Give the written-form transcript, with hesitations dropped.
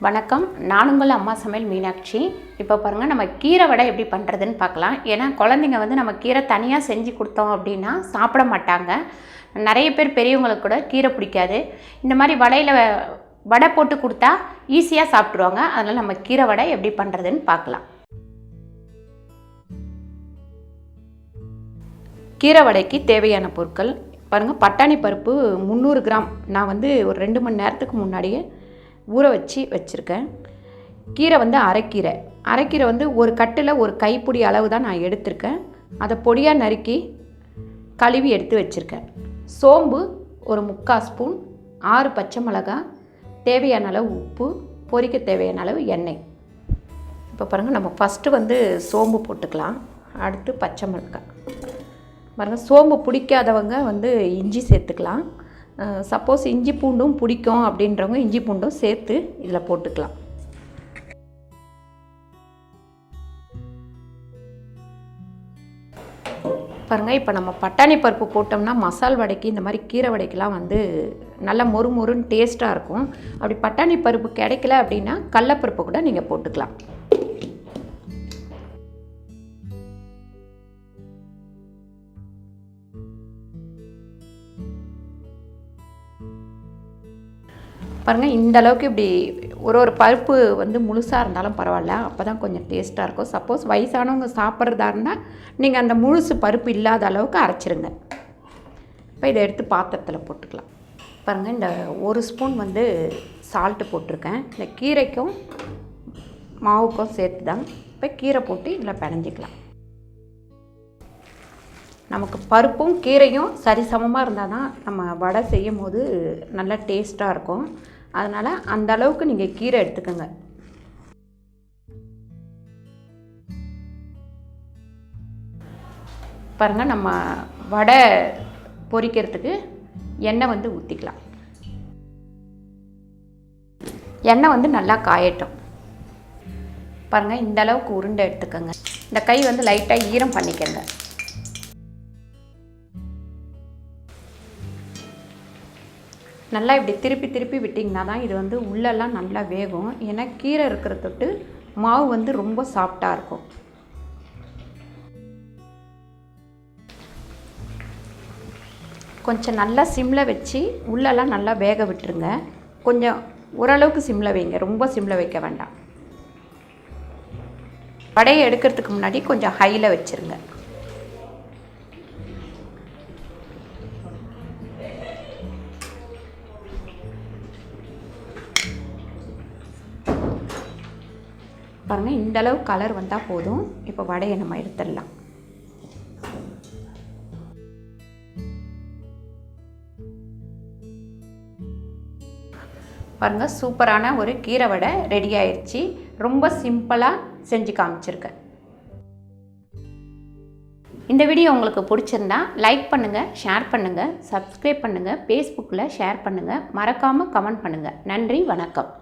வணக்கம், நான் உங்கள் அம்மா சமையல் மீனாட்சி. இப்போ பாருங்கள், நம்ம கீரை வடை எப்படி பண்ணுறதுன்னு பார்க்கலாம். ஏன்னா குழந்தைங்க வந்து நம்ம கீரை தனியாக செஞ்சு கொடுத்தோம் அப்படின்னா சாப்பிட மாட்டாங்க. நிறைய பேர் பெரியவங்களுக்கு கூட கீரை பிடிக்காது. இந்த மாதிரி வடை போட்டு கொடுத்தா ஈஸியாக சாப்பிட்ருவாங்க. அதனால் நம்ம கீரை வடை எப்படி பண்ணுறதுன்னு பார்க்கலாம். கீரை வடைக்கு தேவையான பொருட்கள் பாருங்கள். பட்டாணி பருப்பு 300 கிராம் நான் வந்து ஒரு 2 மணி நேரத்துக்கு முன்னாடியே ஊற வச்சுருக்கேன். கீரை வந்து அரைக்கீரை வந்து ஒரு கட்டில் ஒரு கைப்பிடி அளவு தான் நான் எடுத்திருக்கேன். அதை பொடியாக நறுக்கி கழுவி எடுத்து வச்சுருக்கேன். சோம்பு ஒரு 3/4 ஸ்பூன், 6 பச்சை மிளகாய், தேவையான அளவு உப்பு, பொரிக்க தேவையான அளவு எண்ணெய். இப்போ பாருங்கள், நம்ம ஃபஸ்ட்டு வந்து சோம்பு போட்டுக்கலாம். அடுத்து பச்சை மிளகாய். பாருங்கள், சோம்பு பிடிக்காதவங்க வந்து இஞ்சி சேர்த்துக்கலாம். சப்போஸ் இஞ்சி பூண்டும் பிடிக்கும் அப்படின்றவங்க இஞ்சி பூண்டும் சேர்த்து இதில் போட்டுக்கலாம். பாருங்கள், இப்போ நம்ம பட்டாணி பருப்பு போட்டோம்னா மசால் வடைக்கு இந்த மாதிரி கீரை வடைக்கெலாம் வந்து நல்லா மொறுன்னு டேஸ்ட்டாக இருக்கும். அப்படி பட்டாணி பருப்பு கிடைக்கல அப்படின்னா கடலைப்பருப்பு கூட நீங்கள் போட்டுக்கலாம். பாருங்கள், இந்த அளவுக்கு இப்படி ஒரு பருப்பு வந்து முழுசாக இருந்தாலும் பரவாயில்ல, அப்போ தான் கொஞ்சம் டேஸ்ட்டாக இருக்கும். சப்போஸ் வயசானவங்க சாப்பிட்றதா இருந்தால் நீங்கள் அந்த முழுசு பருப்பு இல்லாத அளவுக்கு அரைச்சிருங்க. இப்போ இதை எடுத்து பாத்திரத்தில் போட்டுக்கலாம். பாருங்கள், இந்த 1 ஸ்பூன் வந்து சால்ட்டு போட்டிருக்கேன். இந்த கீரைக்கும் மாவுக்கும் சேர்த்து தான். இப்போ கீரை போட்டு இதில் பிணைஞ்சிக்கலாம். நமக்கு பருப்பும் கீரையும் சரிசமமாக இருந்தால் தான் நம்ம வடை செய்யும் போது நல்லா டேஸ்ட்டாக இருக்கும். அதனால் அந்த அளவுக்கு நீங்கள் கீரை எடுத்துக்கோங்க. பாருங்கள், நம்ம வடை பொரிக்கிறதுக்கு எண்ணெய் வந்து ஊற்றிக்கலாம். எண்ணெய் வந்து நல்லா காயட்டும். பாருங்கள், இந்த அளவுக்கு உருண்டை எடுத்துக்கோங்க. இந்த கை வந்து லைட்டாக ஈரம் பண்ணிக்கோங்க. நல்லா இப்படி திருப்பி விட்டிங்கன்னா தான் இது வந்து உள்ளெல்லாம் நல்லா வேகும். ஏன்னா கீரை இருக்கிற தொட்டு மாவு வந்து ரொம்ப சாஃப்டாக இருக்கும். கொஞ்சம் நல்லா சிம்மில் வச்சு உள்ளெல்லாம் நல்லா வேக விட்டுருங்க. கொஞ்சம் ஓரளவுக்கு சிம்மில் வைங்க, ரொம்ப சிம்மில் வைக்க வேண்டாம். வடையை எடுக்கிறதுக்கு முன்னாடி கொஞ்சம் ஹையில் வச்சுருங்க. பாருங்கள், இந்த அளவு கலர் வந்தால் போதும். இப்போ வடையை நம்ம எடுத்துடலாம். பாருங்கள், சூப்பரான ஒரு கீரை வடை ரெடி ஆயிடுச்சு. ரொம்ப சிம்பிளாக செஞ்சு காமிச்சிருக்கேன். இந்த வீடியோ உங்களுக்கு பிடிச்சிருந்தா லைக் பண்ணுங்கள், ஷேர் பண்ணுங்கள், சப்ஸ்கிரைப் பண்ணுங்கள், ஃபேஸ்புக்கில் ஷேர் பண்ணுங்கள், மறக்காமல் கமெண்ட் பண்ணுங்கள். நன்றி, வணக்கம்.